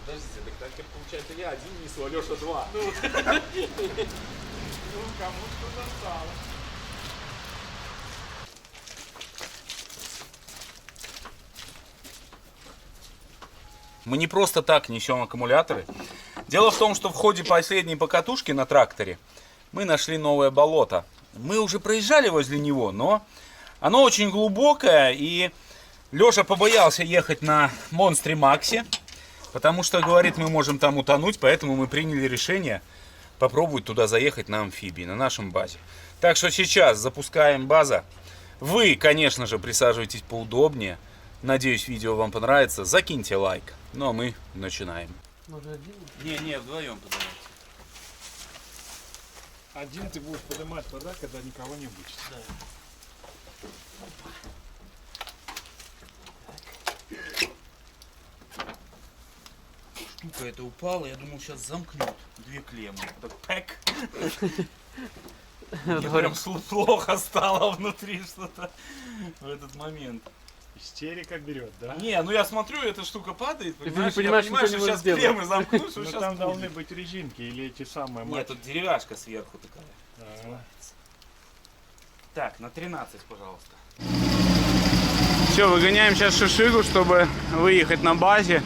Подождите, так получается я один несу, а Леша два. Ну, кому что досталось. Мы не просто так несем аккумуляторы. Дело в том, что в ходе последней покатушки на тракторе мы нашли новое болото. Мы уже проезжали возле него, но оно очень глубокое, и Леша побоялся ехать на Монстре Максе, потому что, говорит, мы можем там утонуть, поэтому мы приняли решение попробовать туда заехать на амфибии, на нашем базе. Так что сейчас запускаем база. Вы, конечно же, присаживайтесь поудобнее. Надеюсь, видео вам понравится. Закиньте лайк. Ну а мы начинаем. Может, один? Не, вдвоем поднимайте. Один ты будешь поднимать тогда, когда никого не будет. Да. Штука эта упала, я думал, сейчас замкнет. Две клеммы. Так пэк. Мне прям плохо стало внутри что-то в этот момент. Истерика берет, да? Не, ну я смотрю, эта штука падает, понимаешь? Ты не понимаешь, я понимаю, что сейчас клеммы замкнут, что Но сейчас там будет. должны быть резинки или эти самые... Нет, тут деревяшка сверху такая. Да. Так, на 13, пожалуйста. Все, выгоняем сейчас шишигу, чтобы выехать на базе.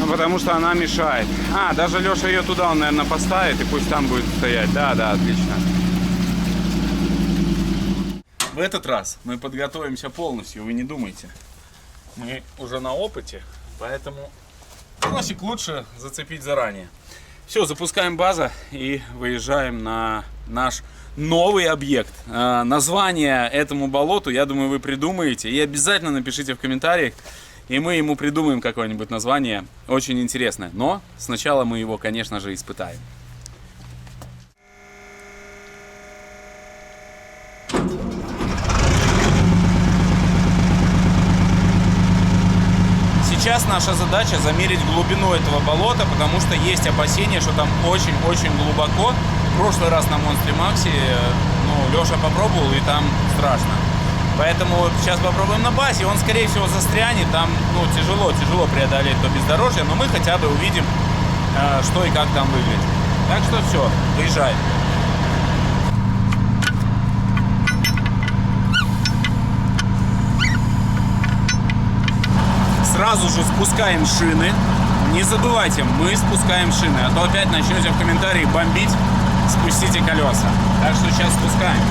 Ну, потому что она мешает. А, даже Леша ее туда, он, наверное, поставит, и пусть там будет стоять. Да, отлично. В этот раз мы подготовимся полностью, вы не думайте. Мы уже на опыте, поэтому тросик лучше зацепить заранее. Все, запускаем база и выезжаем на наш новый объект. Название этому болоту, я думаю, вы придумаете. И обязательно напишите в комментариях, и мы ему придумаем какое-нибудь название очень интересное. Но сначала мы его, конечно же, испытаем. Сейчас наша задача замерить глубину этого болота, потому что есть опасения, что там очень-очень глубоко. В прошлый раз на Монстре Максе, Леша попробовал, и там страшно. Поэтому сейчас попробуем на базе, он, скорее всего, застрянет, там тяжело преодолеть то бездорожье, но мы хотя бы увидим, что и как там выглядит. Так что все, выезжаем. Сразу же спускаем шины. Не забывайте, мы спускаем шины, а то опять начнете в комментарии бомбить, спустите колеса. Так что сейчас спускаем.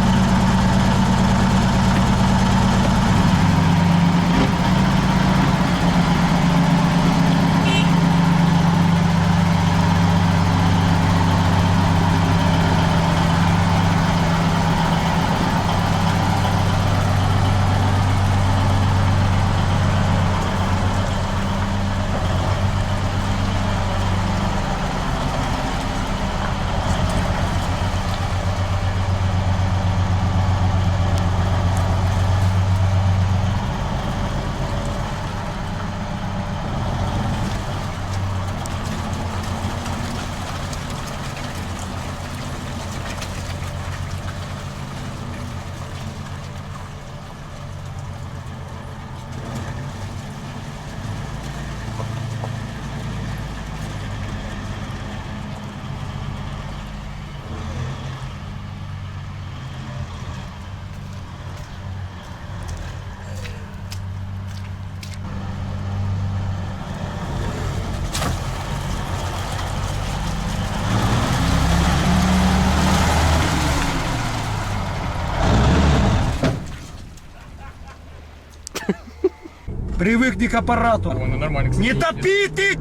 Привыкни к аппарату. Нормально, кстати, Не топи ты!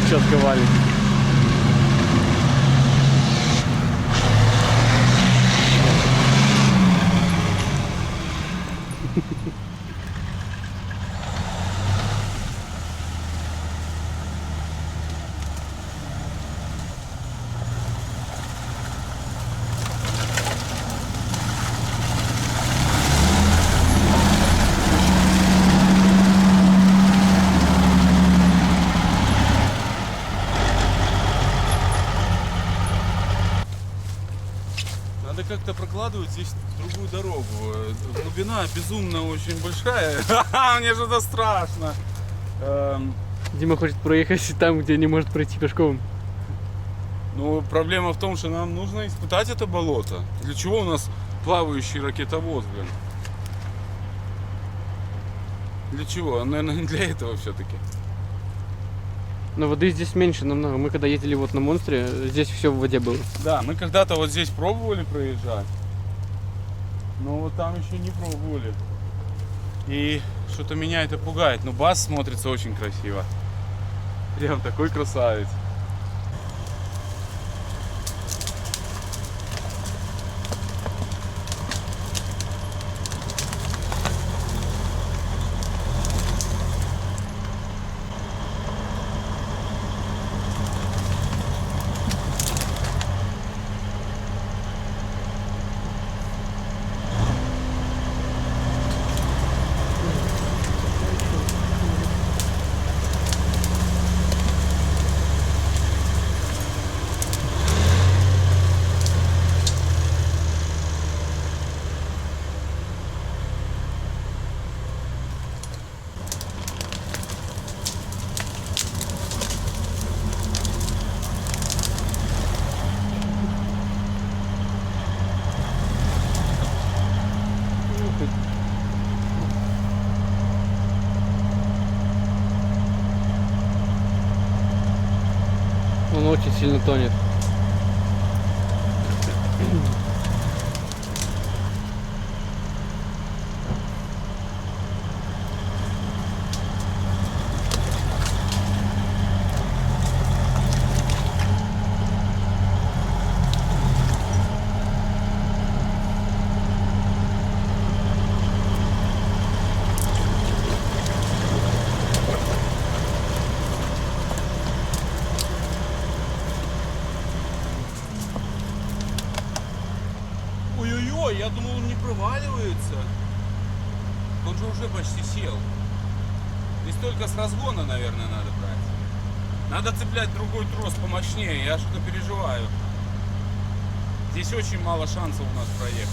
четко валит. прокладывают здесь другую дорогу. Глубина безумно очень большая. Мне что-то страшно. Дима хочет проехать там, где не может пройти пешком. Ну, проблема в том, что нам нужно испытать это болото. Для чего у нас плавающий ракетовоз, блин? Для чего? Наверное, не для этого все-таки. Но воды здесь меньше намного. Мы когда ездили вот на монстре, здесь все в воде было. Да, мы когда-то вот здесь пробовали проезжать. Но вот там еще не пробовали. И что-то меня это пугает. Но бас смотрится очень красиво. Прям такой красавец. Он очень сильно тонет. Ой-ой-ой, я думал, он не проваливается. Он же уже почти сел. Здесь только с разгона, наверное, надо брать. Надо цеплять другой трос помощнее, я что-то переживаю. Здесь очень мало шансов у нас проехать.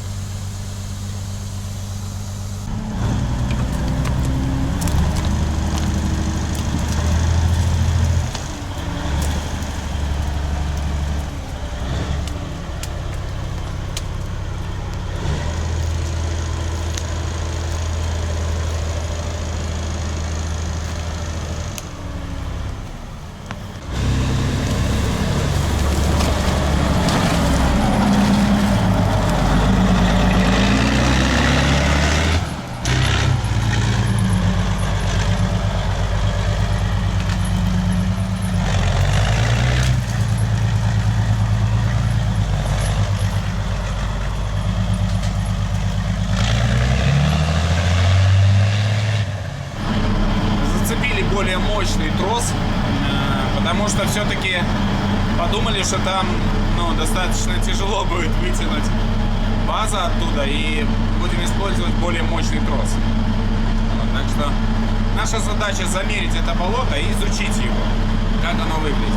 Более мощный трос, потому что все-таки подумали, что там достаточно тяжело будет вытянуть база оттуда, и будем использовать более мощный трос. Вот, так что наша задача замерить это болото и изучить его, как оно выглядит.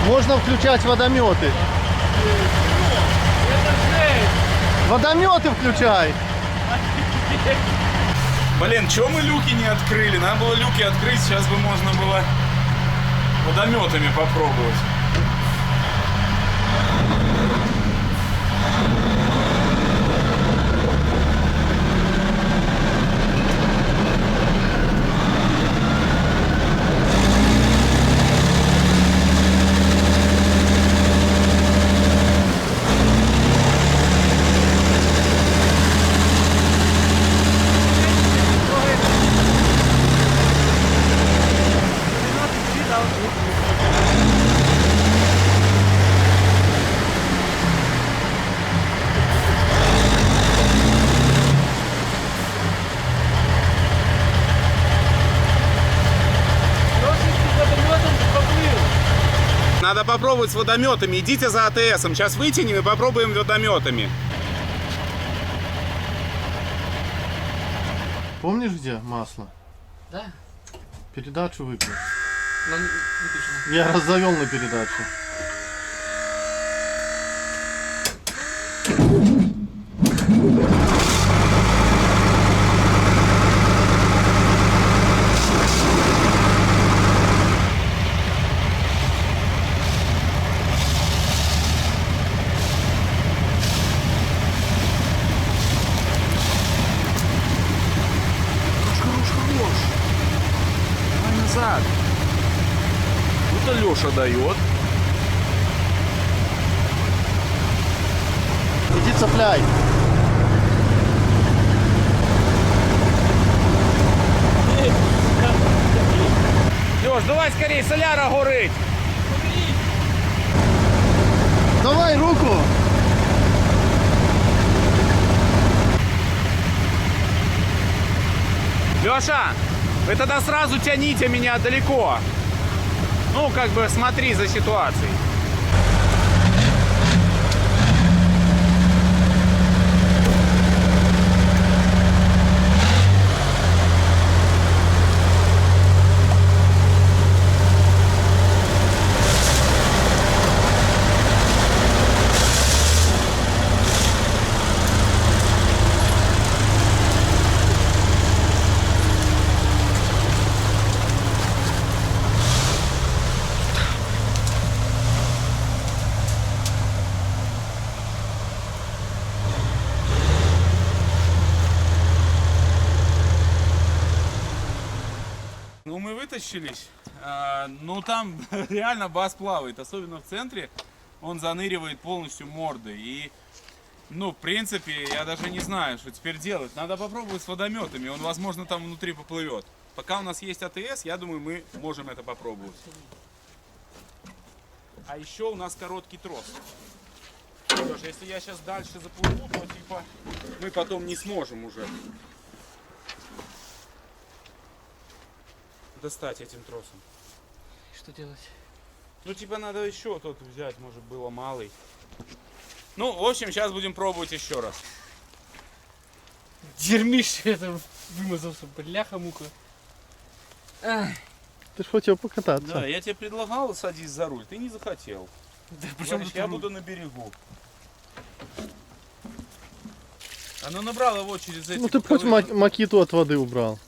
Можно включать водометы. Водометы включай. Блин, чего мы люки не открыли? Надо было люки открыть, сейчас бы можно было водометами попробовать. Надо попробовать с водометами. Идите за АТСом. Сейчас вытянем и попробуем водометами. Помнишь, где масло? Да. Передачу выпил. Нам выключено. Я раз завел на передачу. Давай назад. Тут Леша дает. Иди цепляй. Леш, давай скорее, соляра горить. Давай руку. Леша, вы тогда сразу тяните меня далеко. Ну, как бы смотри за ситуацией. Ну, мы вытащились. Ну, там реально бас плавает, особенно в центре. Он заныривает полностью мордой. И, ну, в принципе, я даже не знаю, что теперь делать. Надо попробовать с водометами. Он, возможно, там внутри поплывет. Пока у нас есть АТС, я думаю, мы можем это попробовать. А еще у нас короткий трос. Леша, если я сейчас дальше заплыву, то типа мы потом не сможем уже достать этим тросом. Что делать? Ну, типа, надо еще тот взять, может, было малый. Ну, в общем, сейчас будем пробовать еще раз. Дерьмище это вымазался, бляха-мука. Ай, Ты ж хотел покататься. Да, я тебе предлагал садись за руль, ты не захотел. да причем Говоришь, тут я руль? буду на берегу. Оно набрало его через эти... Ну ты хоть боковые- макиту от воды убрал.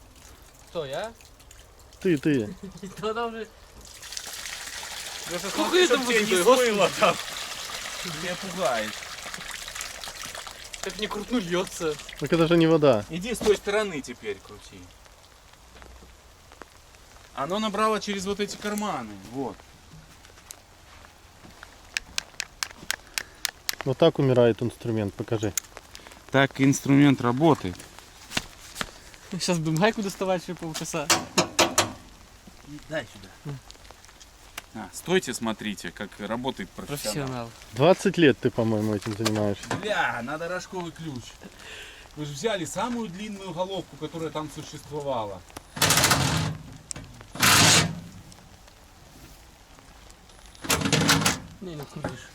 Кто, я? Ты. Тогда уже... Леша, Сколько смотри, это чтоб тебя будет, не господи? смыло там. Меня пугает. Как не крутну льется. Так это же не вода. Иди с той стороны теперь крути. Оно набрало через вот эти карманы. Вот. Вот так умирает инструмент, покажи. Так инструмент работает. Сейчас будем гайку доставать, чтобы полчаса. Дай сюда. Стойте, смотрите, как работает профессионал. Профессионал. 20 лет ты, по-моему, этим занимаешься. Бля, надо рожковый ключ. Вы же взяли самую длинную головку, которая там существовала. Не крутишь.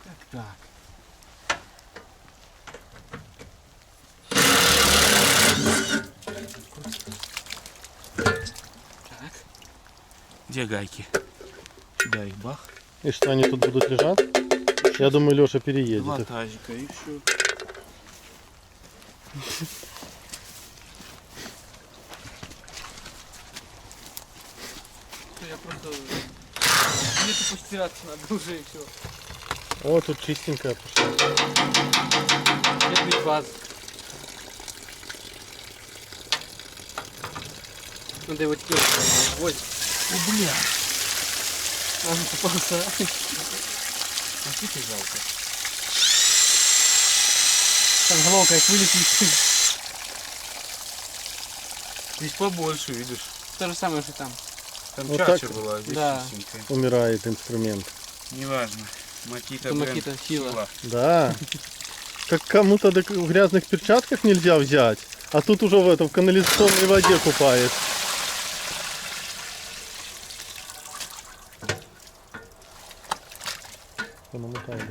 Так. Так. Где гайки? Сюда их бах. И что, они тут будут лежать? Я думаю, Леша переедет Два их. тазика и все. Я просто... Где-то постираться надо уже и все. О, тут чистенькая пошла. Это ведь баз. Надо его теперь возить. О, бля. Он попался. А ты жалко. Там головка как вылетит. Здесь побольше, видишь. То же самое, что там. Там Вот чача так? была, здесь Да. чистенькая. Умирает инструмент. Неважно. Макита, Это бренд, Макита, сила. Да. Как кому-то в грязных перчатках нельзя взять, а тут уже в канализационной воде купает. Понамыкали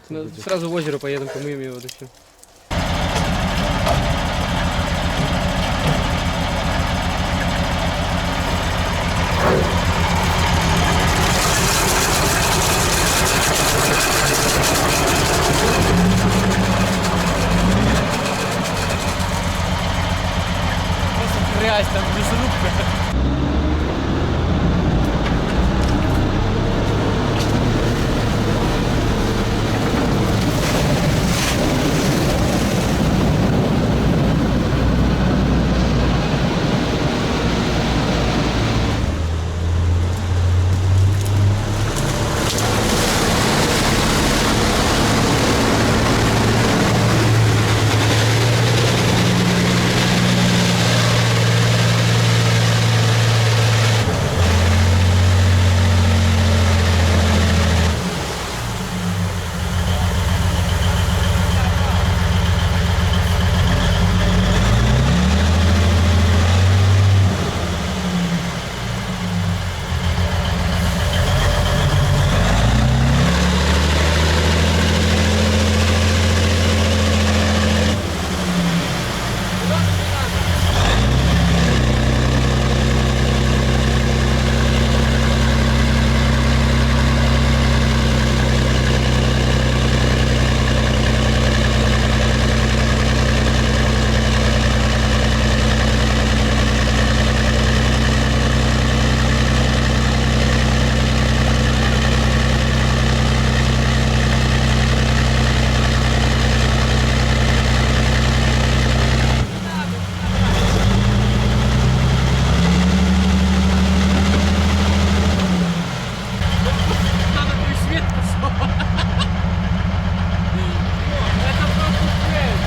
грязи. Сразу в озеро поедем, помыем его, да все. Просто грязь, там безрубка.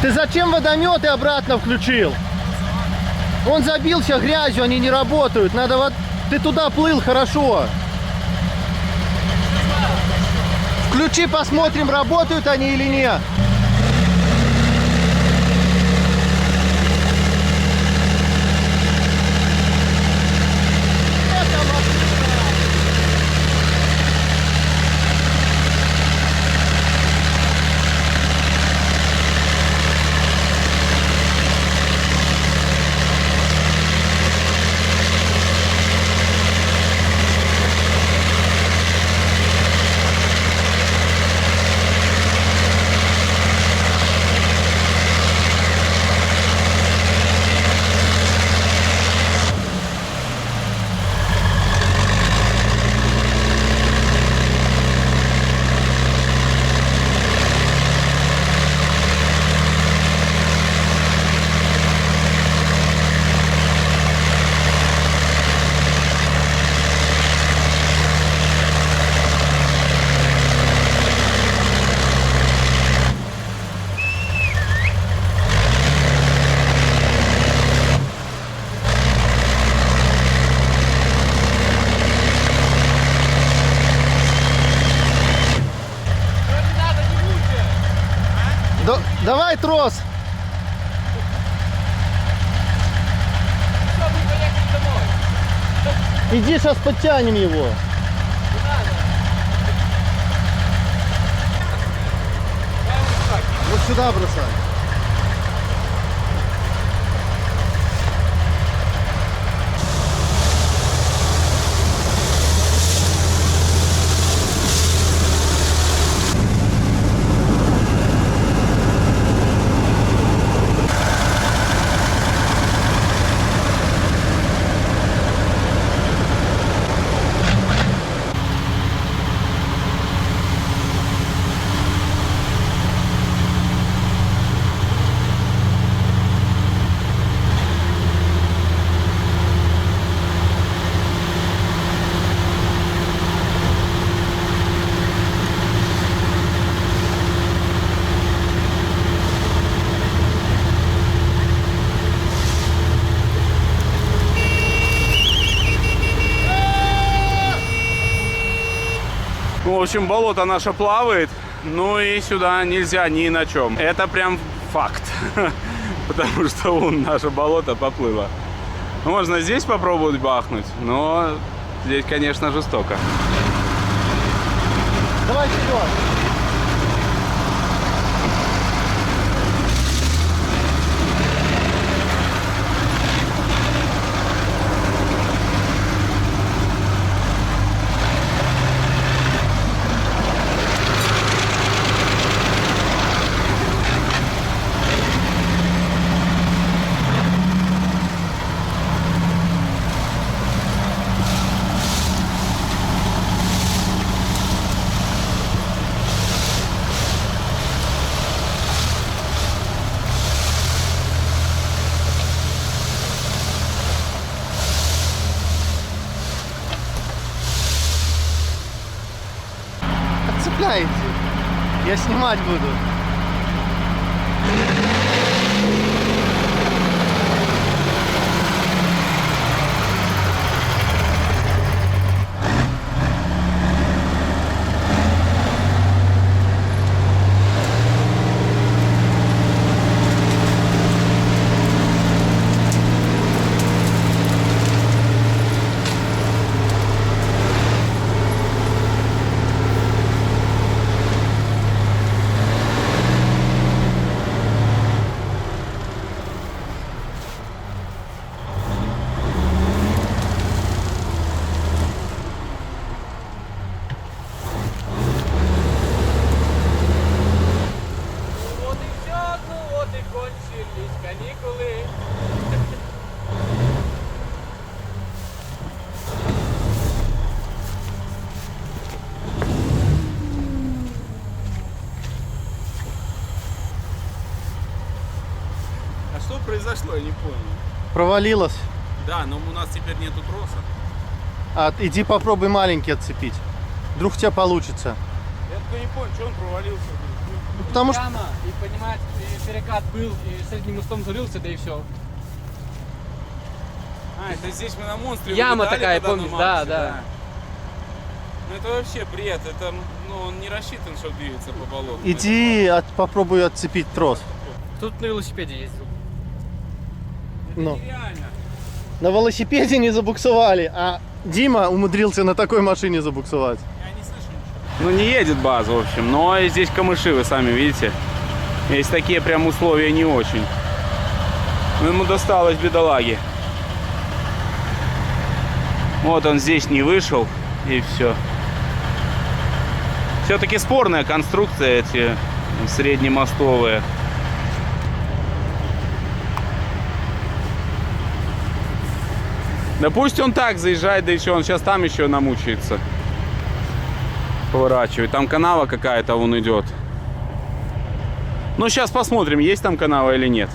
Ты зачем водометы обратно включил? Он забился грязью, они не работают. Надо вот... Ты туда плыл хорошо. Включи, посмотрим, работают они или нет. Давай трос. Иди, сейчас подтянем его. Вот сюда бросай. В общем, болото наше плавает, ну и сюда нельзя ни на чем. Это прям факт, потому что вон наше болото поплыло. Можно здесь попробовать бахнуть, но здесь, конечно, жестоко. Давай вперед. Отцепляйте. Я снимать буду. Вот и все, ну вот и кончились каникулы. А что произошло, я не понял. Провалилась. Да, но у нас теперь нету троса. А, иди попробуй маленький отцепить. Вдруг у тебя получится. Я только не понял, что он провалился. Ну, потому что... Яма, и понимаете, и перекат был, и средним мостом залился, да и все. А, это здесь мы на монстре Яма вылетали такая, туда на помнишь, Марсе, да. Ну это вообще бред, это, ну, он не рассчитан, чтобы двигаться по болоту. Иди попробуй отцепить трос. Тут на велосипеде ездил. Ну. Нереально. На велосипеде не забуксовали, а Дима умудрился на такой машине забуксовать. Я не слышу ничего. Ну не едет база, в общем, но здесь камыши, вы сами видите. Есть такие прям условия не очень. Но ему досталось, бедолаге. Вот он здесь не вышел, и все. Все-таки спорная конструкция эти среднемостовые. Да пусть он так заезжает, да еще он сейчас там еще намучается. Поворачивает. Там канава какая-то, он идет. Ну, сейчас посмотрим, есть там канава или нет.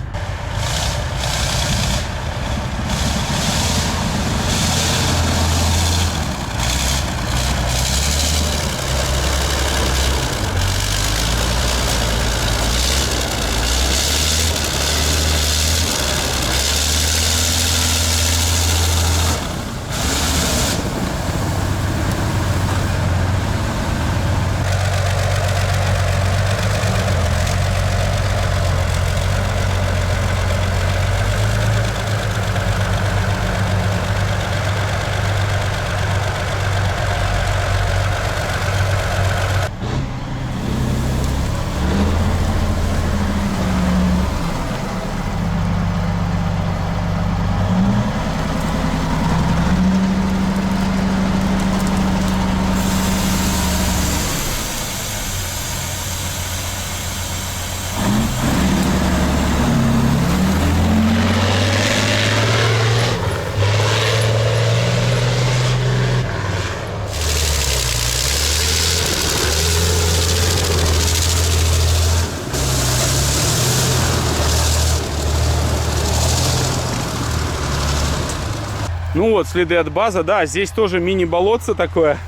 Ну вот, следы от база. Да, здесь тоже мини-болотце такое,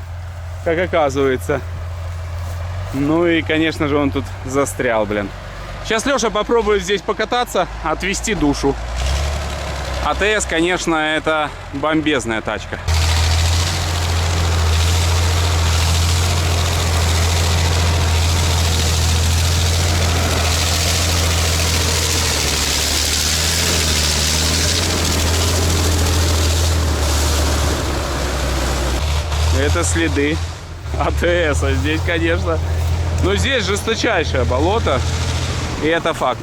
как оказывается. Ну и, конечно же, он тут застрял, блин. Сейчас Леша попробует здесь покататься, отвести душу. АТС, конечно, это бомбезная тачка. Это следы АТС. Здесь, конечно, но здесь жесточайшее болото, и это факт.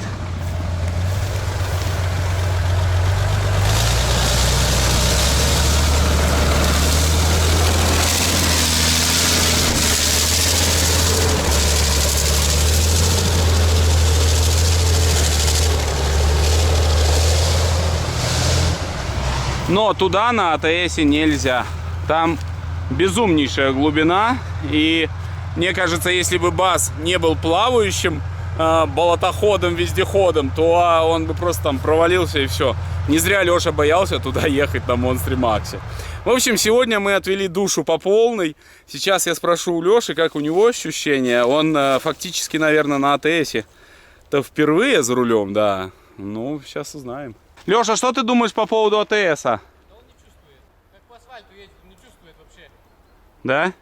Но туда на АТСе нельзя. Там безумнейшая глубина. И мне кажется, если бы БАЗ не был плавающим болотоходом, вездеходом, то он бы просто там провалился и все. Не зря Леша боялся туда ехать на Монстре Максе. В общем, сегодня мы отвели душу по полной. Сейчас я спрошу у Леши, как у него ощущения. Он фактически, наверное, на АТСе-то впервые за рулем, да. Ну, сейчас узнаем. Леша, что ты думаешь по поводу АТСа? Он не чувствует. Как по асфальту едет, не чувствует вообще. Да?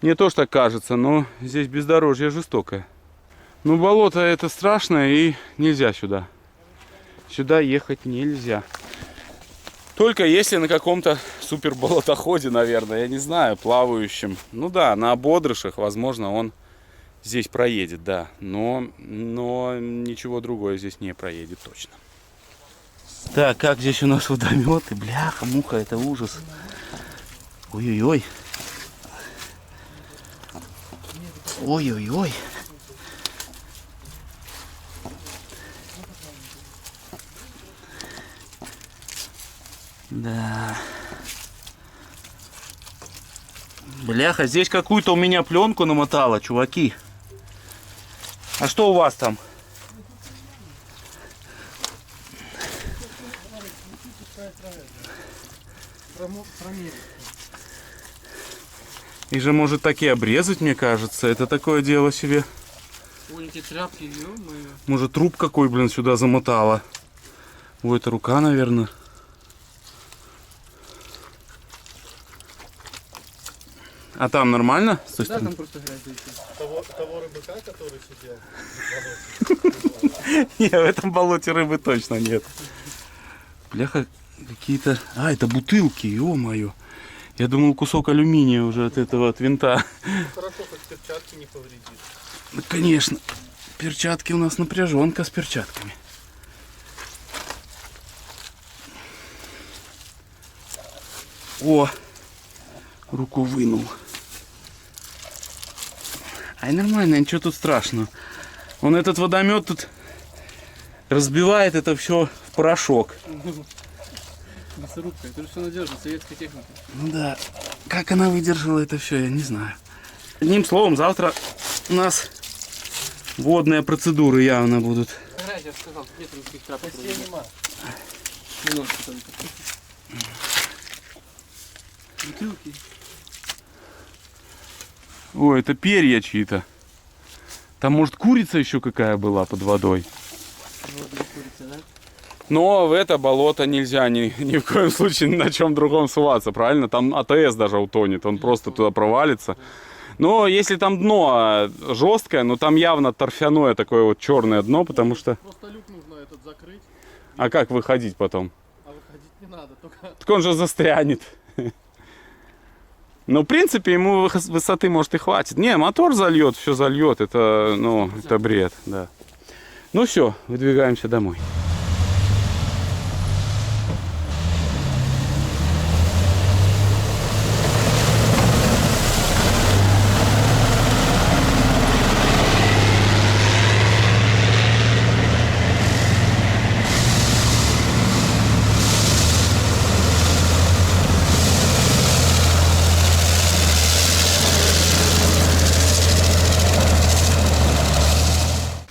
Мне тоже так кажется, но здесь бездорожье жестокое. Ну, болото это страшно, и нельзя сюда. Сюда ехать нельзя. Только если на каком-то супер болотоходе, наверное, я не знаю, плавающем. Ну да, на ободрышах, возможно, он здесь проедет, да. Но ничего другое здесь не проедет точно. Так, как здесь у нас водометы? Бляха, муха, это ужас. Ой-ой-ой. Ой-ой-ой. Да. Бляха, здесь какую-то у меня пленку намотала, чуваки. А что у вас там? И же может так и обрезать, мне кажется. Это такое дело себе. Ой, эти тряпки, ё-моё. Может, труп какой, блин, сюда замотала. Ой, это рука, наверное. А там нормально? С той Да, стороны? там просто грязь еще. Того рыбака, который сидел. Не, в этом болоте рыбы точно нет. Бляха, какие-то... А, это бутылки, ё-моё. Я думал, кусок алюминия уже от этого, от винта. Хорошо, хоть перчатки не повредит. Ну, конечно. Перчатки у нас напряженка с перчатками. О! Руку вынул. Ай, нормально, ничего тут страшного. Он этот водомет тут разбивает это все в порошок. Мясорубка, это же все надежно, советская техника. Ну да. Как она выдержала это все, я не знаю. Одним словом, завтра у нас водные процедуры явно будут. Грязь, я сказал, тут нет никаких тряпок. Спасибо, нема. Немножко только. Бутылки. Ой, это перья чьи-то. Там, может, курица еще какая была под водой. Вот для курицы, да? Но в это болото нельзя ни в коем случае ни на чем другом суваться, правильно? Там АТС даже утонет, он просто туда провалится. Но если там дно жесткое, ну там явно торфяное такое вот черное дно, потому что... Просто люк нужно этот закрыть, А как выходить потом? а выходить не надо, только... Так он же застрянет. Но в принципе ему высоты может и хватит. Не, мотор зальет, все зальет, это, ну, это бред, да. Ну все, выдвигаемся домой.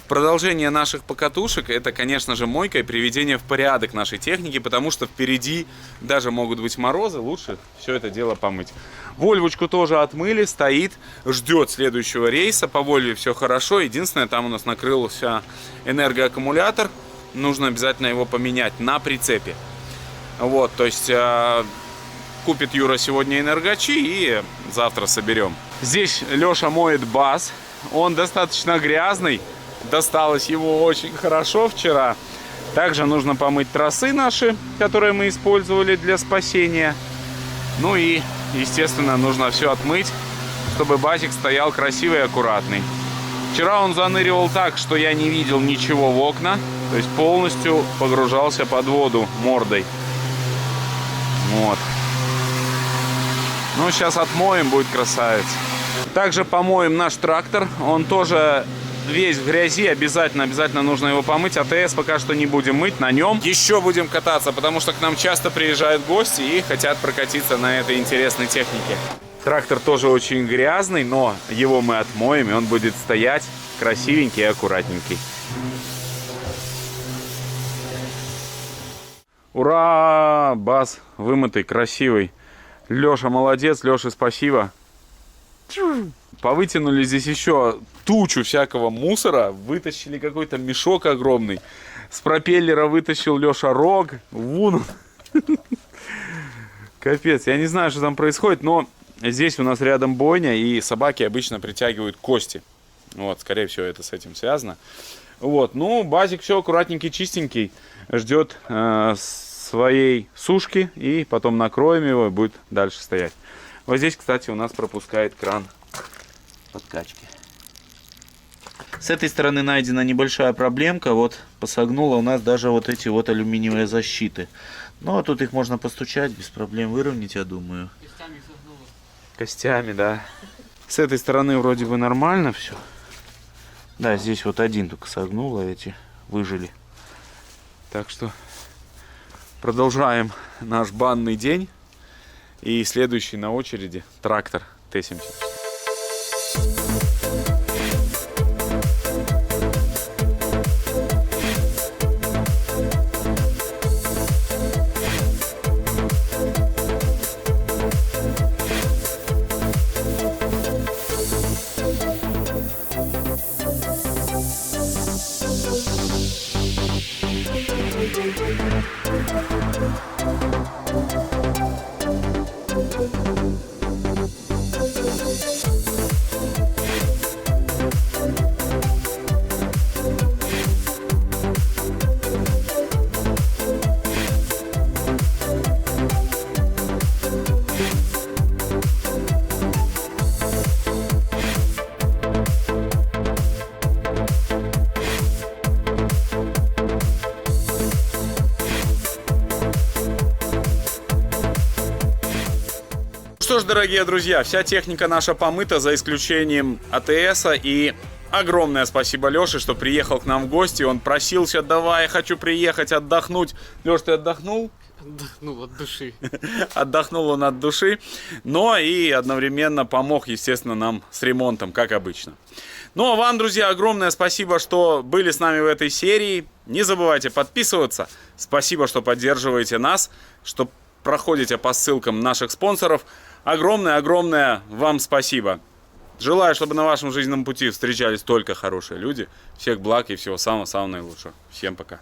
Продолжение наших покатушек — это, конечно же, мойка и приведение в порядок нашей техники, потому что впереди даже могут быть морозы, лучше все это дело помыть. Вольвочку тоже отмыли, стоит, ждет следующего рейса. По Вольве все хорошо, единственное, там у нас накрылся энергоаккумулятор, нужно обязательно его поменять на прицепе. Вот, то есть купит Юра сегодня энергочи и завтра соберем. Здесь Леша моет БАЗ, он достаточно грязный. Досталось его очень хорошо вчера. Также нужно помыть тросы наши, которые мы использовали для спасения. Ну и естественно, нужно все отмыть, чтобы базик стоял красивый и аккуратный. Вчера он заныривал так, что я не видел ничего в окна, то есть полностью погружался под воду мордой. Вот. Ну, сейчас отмоем, будет красавец. Также помоем наш трактор, он тоже весь в грязи, обязательно нужно его помыть. АТС пока что не будем мыть, на нем еще будем кататься, потому что к нам часто приезжают гости и хотят прокатиться на этой интересной технике. Трактор тоже очень грязный, но его мы отмоем, и он будет стоять красивенький и аккуратненький. Ура! Баз вымытый, красивый. Леша молодец, Леша спасибо. Повытянули здесь еще тучу всякого мусора. Вытащили какой-то мешок огромный. С пропеллера вытащил Леша рог. Вон. Капец, я не знаю, что там происходит, но здесь у нас рядом бойня, и собаки обычно притягивают кости. Вот, скорее всего, это с этим связано. Вот, ну, базик все аккуратненький, чистенький. Ждет своей сушки, и потом накроем его, и будет дальше стоять. Вот здесь, кстати, у нас пропускает кран подкачки. С этой стороны найдена небольшая проблемка. Вот посогнула у нас даже вот эти вот алюминиевые защиты. Но тут их можно постучать, без проблем выровнять, я думаю. Костями согнуло. Костями, да. С этой стороны вроде бы нормально все. Да, здесь вот один только согнуло, эти выжили. Так что продолжаем наш банный день. И следующий на очереди трактор Т-70. Что ж, дорогие друзья, вся техника наша помыта, за исключением АТСа. И огромное спасибо Леше, что приехал к нам в гости. Он просился: давай, я хочу приехать, отдохнуть. Леш, ты отдохнул? Отдохнул от души. Отдохнул он от души, но и одновременно помог, естественно, нам с ремонтом, как обычно. Ну а вам, друзья, огромное спасибо, что были с нами в этой серии. Не забывайте подписываться. Спасибо, что поддерживаете нас, что проходите по ссылкам наших спонсоров. Огромное вам спасибо. Желаю, чтобы на вашем жизненном пути встречались только хорошие люди. Всех благ и всего самого наилучшего. Всем пока.